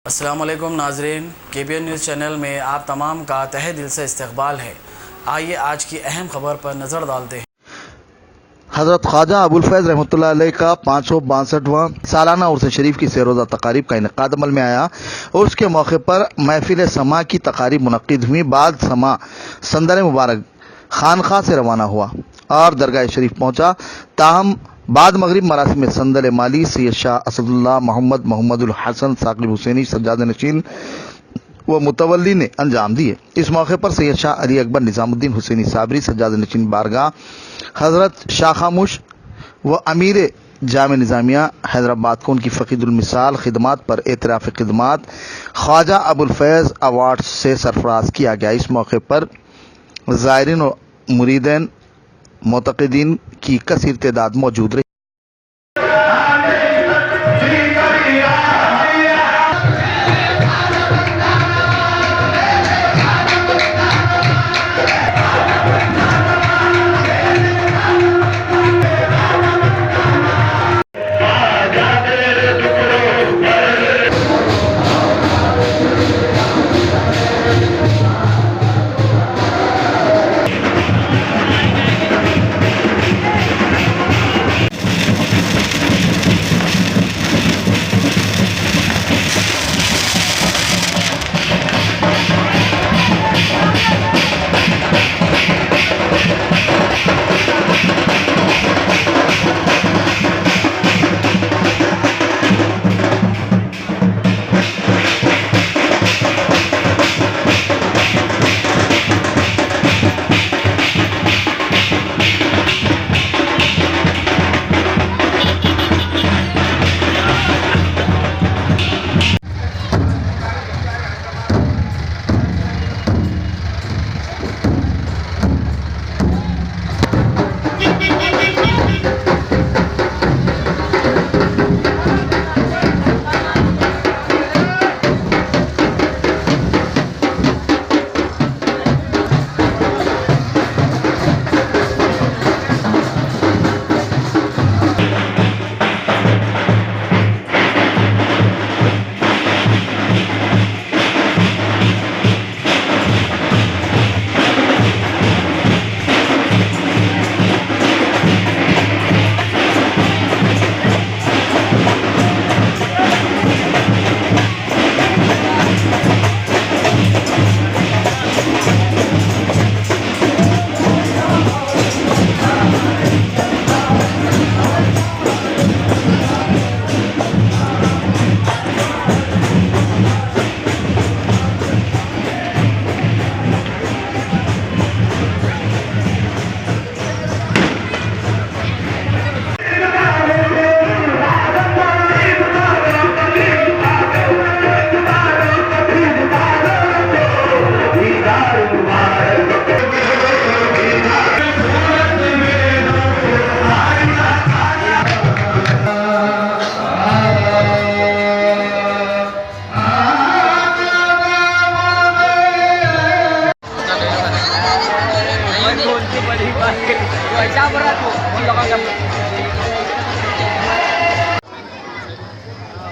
अस्सलाम वालेकुम नाजरीन, KBN न्यूज़ चैनल में आप तमाम का तहे दिल से इस्तकबाल है। आइए आज की अहम खबर पर नज़र डालते हैं। हज़रत ख्वाजा अबुल फैज़ रहमतुल्लाह अलैह का 562वां सालाना उर्स शरीफ की सेरोज़ा तकारीब का इनेकाद अमल में आया। उर्स के मौके पर महफिल समा की तकारीब मुनक्किद हुई। बाद समा संदर मुबारक खानखा से रवाना हुआ और दरगाह शरीफ पहुंचा। ताहम बाद मगरिब मरासिम में संदल माली सैयद शाह असदुल्लाह मोहम्मद मोहम्मदुल हसन साकिब हुसैनी सज्जाद नशीन व मुतवल्ली ने अंजाम दिए। इस मौके पर सैयद शाह अली अकबर निजामुद्दीन हुसैनी साबरी सज्जाद नशीन बारगाह, हजरत शाह खामोश व अमीर जामे निज़ामिया हैदराबाद को उनकी फ़कीदुल मिसाल खिदमात पर एतराफ़ खिदमात ख्वाजा अबुल फैज़ अवार्ड से सरफराज किया गया। इस मौके पर ज़ायरीन व मुरीदैन मोतक़दीन की कसीर तादाद मौजूद रही।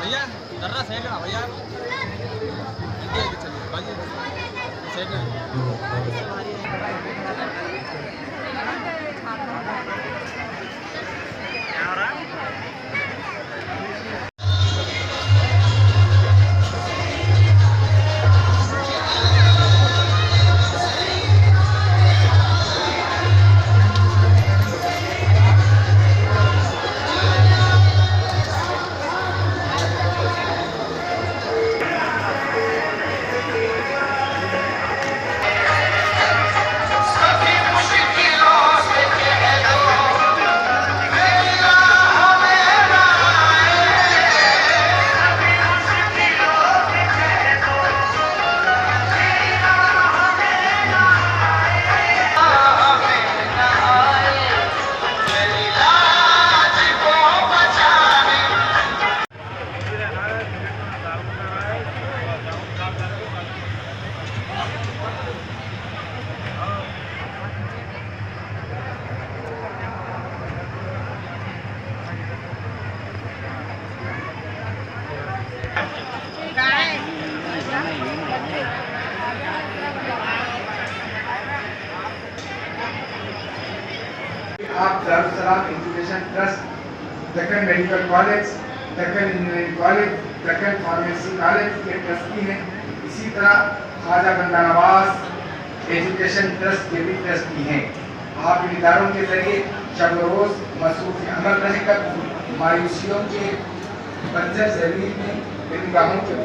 भैया जरा साइड ना भैया side Cái Darussalam education trust, Deccan medical college, Deccan engineering college, Deccan pharmacy college के ट्रस्टी हैं। इसी तरह ख्वाजा बंदा नवाज एजुकेशन ट्रस्ट के भी ट्रस्टी हैं। आप इन इदारों के जरिए शब रोज़ मसरूफ़ अमल रहकर मायूसियों के बंजर ज़मीन में निगाहों के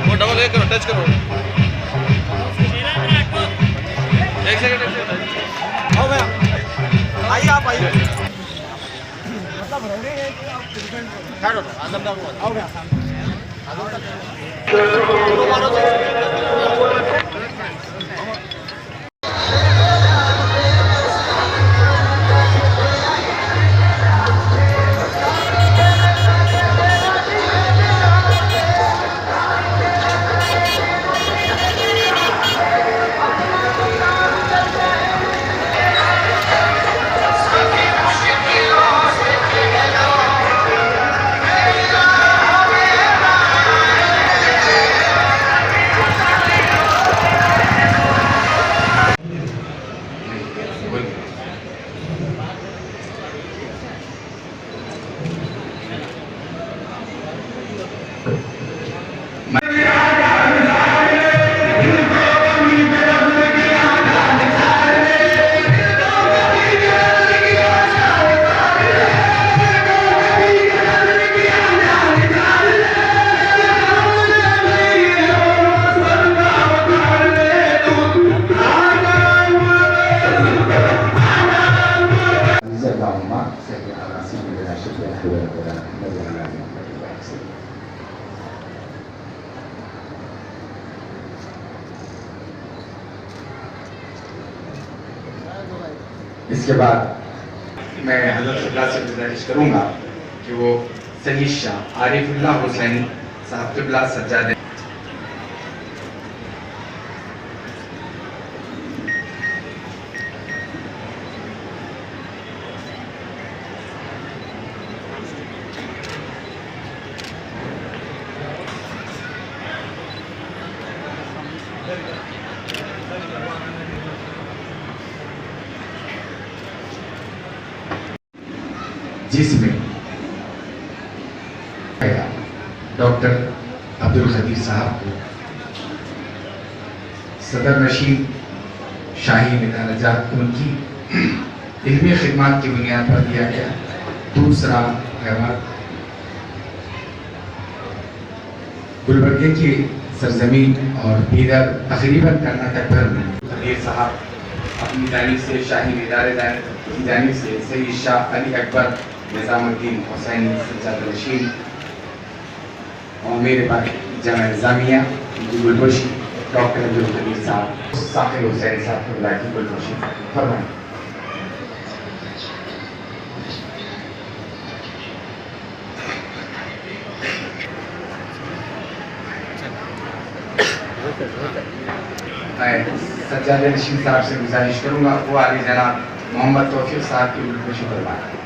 वो डबल एक करो, टच करो। एक सेकंड आओ भैया, आइए आप आइए। खैर आजम आओ भैया। इसके बाद मैं हज़रत क़िबला से गुजारिश करूँगा कि वो सईद शाह आरिफुल्लाह हुसैन साहब क़िबला सज्जाद जिसमें डॉक्टर अब्दुल खदीर साहब को सदर नशीन शाही निदानजात उनकी इल्मी खिदमत की बुनियाद पर दिया गया। दूसरा अवार्ड गुलबर्गे की सरजमीन और दीदार तकरीबन कर्नाटक भर में खदीर साहब अपनी जानिब से शाही इदारे की जानिब से सईद शाह अली अकबर निज़ामुद्दीन हुसैन सज्जाद नशीन और मेरे पास जामिया निज़ामिया की गुलबशी डॉक्टर अब्दुल खदीर साहब साकिर हुसैन साहब की गुलबशी फरमाएं। मैं सज्जाद नशीन साहब से गुजारिश करूँगा वो आगे जनाब मोहम्मद तौफीक साहब की गुलबशी फरमाएं।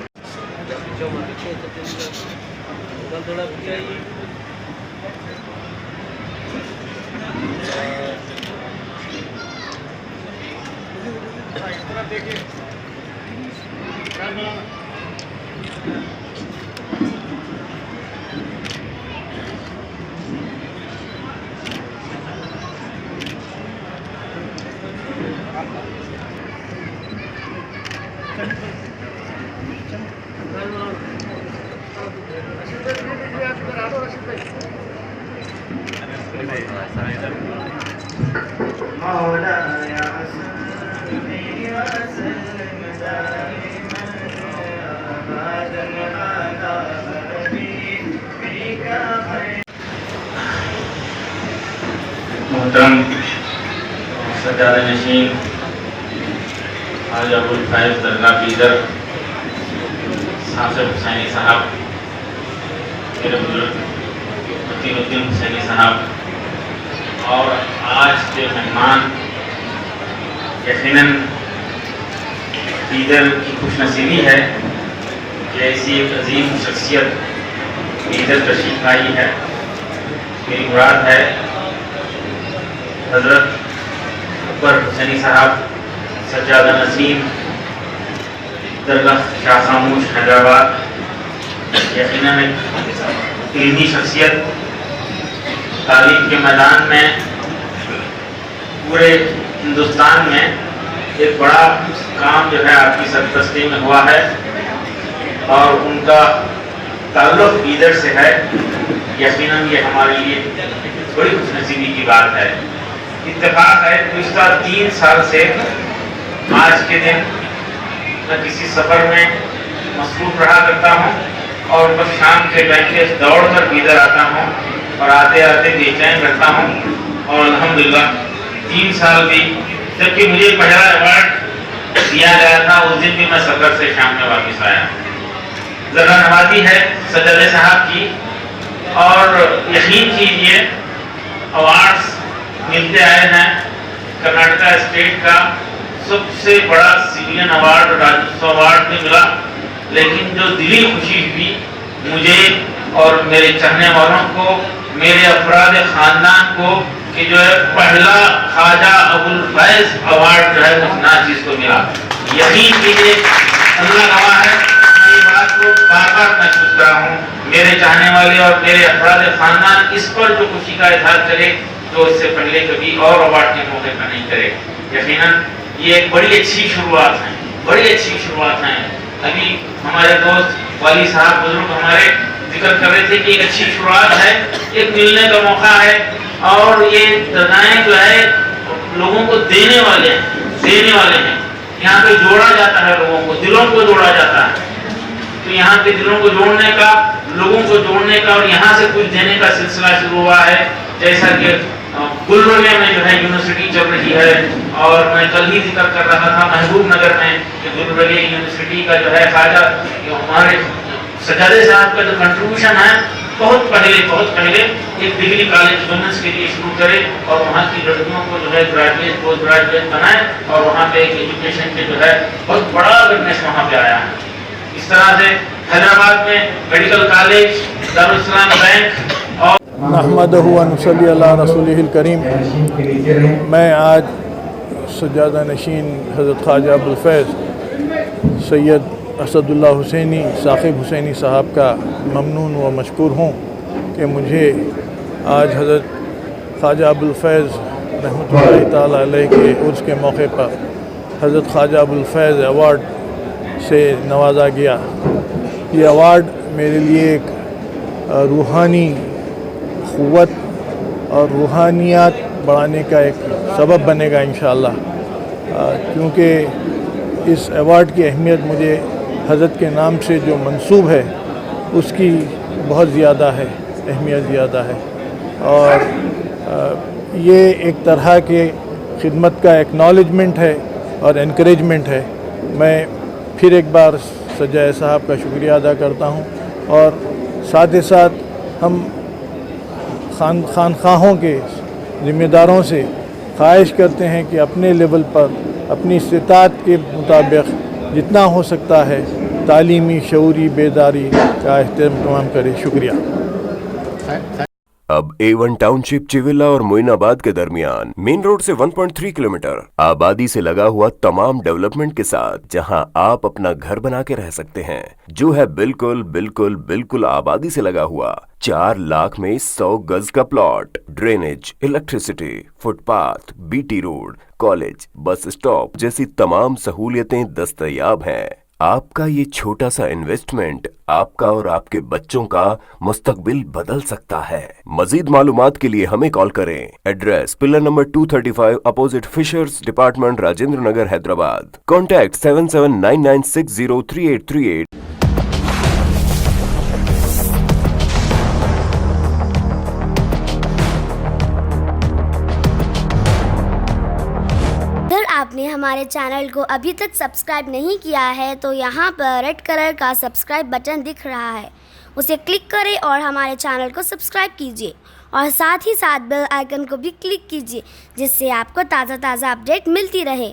नशीन हाजी अबुल फैज़ दरगाह बीदर सासिफ हुसैनी साहब, मेरे बुजुर्ग मतीनुद्दीन हुसैनी साहब और आज के मेहमान, यकीनन बीदर की खुशनसीबी है कि ऐसी एक अजीम शख्सियत बीदर तशरीफ लाई है। मेरी मुराद है हज़रत अकबर हुसैनी साहब सज्जादा नसीम दरगाह शाह खामोश हैदराबाद। यकीनन एक इल्मी शख्सियत, तालीम के मैदान में पूरे हिंदुस्तान में एक बड़ा काम जो है आपकी सरपरस्ती में हुआ है और उनका ताल्लुक़ बीदर से है। यकीनन ये हमारे लिए बड़ी खुशनसीबी की बात है। इत्तेफाक है पिछला 3 साल से आज के दिन मैं किसी सफ़र में मसरूफ़ रहा करता हूँ और बस शाम के टाइम दौड़ कर बीदर आता हूँ और आते आते बेचैन रहता हूँ। और अल्हम्दुलिल्लाह 3 साल भी, जबकि मुझे पहला अवार्ड दिया गया था उस दिन भी मैं सफ़र से शाम में वापस आया। ज़रा नवाजी है सज्जादे साहब की, और यकीन कीजिए अवार्ड्स मिलते आए हैं। कर्नाटका स्टेट का सबसे बड़ा सिविलियन अवार्ड, राजस्व अवार्ड भी मिला, लेकिन जो दिली खुशी हुई मुझे और मेरे चाहने वालों को, मेरे अफराद ख़ानदान को कि जो है पहला ख्वाजा अबुल फैज़ अवार्ड जो है उस नाचीज़ को मिला। यकीन कीजिए अल्लाह गवाह है, मैं ये बात को बार बार महसूस कर रहा हूँ। मेरे चाहने वाले और मेरे अफराद ख़ानदान इस पर जो खुशी का इजहार करे तो इससे पहले कभी और अवार्ड के मौके पर नहीं करे। यकीनन ये एक बड़ी अच्छी शुरुआत है, बड़ी अच्छी शुरुआत है। अभी हमारे दोस्त वाली साहब बुजुर्ग हमारे जिक्र कर रहे थे कि एक अच्छी शुरुआत है, एक मिलने का मौका है और ये दरगाहें जो है लोगों को देने वाले हैं। यहाँ पे जोड़ा जाता है, लोगों को, दिलों को जोड़ा जाता है। तो यहाँ पे दिलों को जोड़ने का, लोगों को जोड़ने का और यहाँ से कुछ देने का सिलसिला शुरू हुआ है। जैसा कि गुलबर्गे में जो है यूनिवर्सिटी चल रही है, और मैं कल ही जिक्र कर रहा था महबूब नगर में कि गुलबर्गे यूनिवर्सिटी का जो है ख्वाजा हमारे सज्जादे साहब का जो कंट्रीब्यूशन है बहुत पहले एक डिग्री कॉलेज वुमेन्स के लिए शुरू करे और वहाँ की लड़कियों को जो है ग्रेजुएट, पोस्ट ग्रेजुएट बनाए और वहाँ पे एक एजुकेशन के जो है बहुत बड़ा अवेयरनेस वहाँ पे आया है। इस तरह से हैदराबाद में मेडिकल कॉलेज, दारुल इस्लाम बैंक और नहमदहु व नसल्ली अला रसूलिहिल करीम। मैं आज सज्जादा नशीन हज़रत ख्वाजा अबुल फैज़ सैयद असदुल्लाह हुसैनी साकिब हुसैनी साहब का ममनून व मशकूर हूँ कि मुझे आज हज़रत ख्वाजा अबुल फैज़ रहमतुल्लाहि ताला अलैह के उर्स के मौके पर हज़रत ख्वाजा अबुल फैज़ अवार्ड से नवाजा गया। ये अवार्ड मेरे लिए एक रूहानी क़ुव्वत और रूहानियात बढ़ाने का एक सबब बनेगा इंशाअल्लाह, क्योंकि इस अवार्ड की अहमियत मुझे हज़रत के नाम से जो मंसूब है उसकी बहुत ज़्यादा है, अहमियत ज़्यादा है। और ये एक तरह के खिदमत का एक्नॉलेजमेंट है और एनकरेजमेंट है। मैं फिर एक बार सज्जाद साहब का शुक्रिया अदा करता हूँ और साथ ही साथ हम खानखाहों के ज़िम्मेदारों से ख्वाहिश करते हैं कि अपने लेवल पर अपनी इस्तिताअत के मुताबिक जितना हो सकता है तालीमी शऊरी बेदारी का एहतमाम करें। शुक्रिया। अब A1 टाउनशिप चिविला और मोइनाबाद के दरमियान मेन रोड से 1.3 किलोमीटर आबादी से लगा हुआ तमाम डेवलपमेंट के साथ जहां आप अपना घर बना के रह सकते हैं, जो है बिल्कुल आबादी से लगा हुआ। 4 लाख में 100 गज का plot, drainage, electricity, footpath, BT road, college, bus stop जैसी तमाम सहूलियतें दस्तयाब हैं। आपका ये छोटा सा इन्वेस्टमेंट आपका और आपके बच्चों का मुस्तकबिल बदल सकता है। मजीद मालूमात के लिए हमें कॉल करें। Address pillar number 235 opposite fishers department, Rajendra Nagar, Hyderabad. Contact 7799603838। Sir ہمارے چینل کو ابھی تک سبسکرائب نہیں کیا ہے تو یہاں پر ریڈ کلر کا سبسکرائب بٹن دکھ رہا ہے، اسے کلک کریں اور ہمارے چینل کو سبسکرائب کیجیے اور ساتھ ہی ساتھ بیل آئیکن کو بھی کلک کیجیے، جس سے آپ کو تازہ اپڈیٹ ملتی رہے۔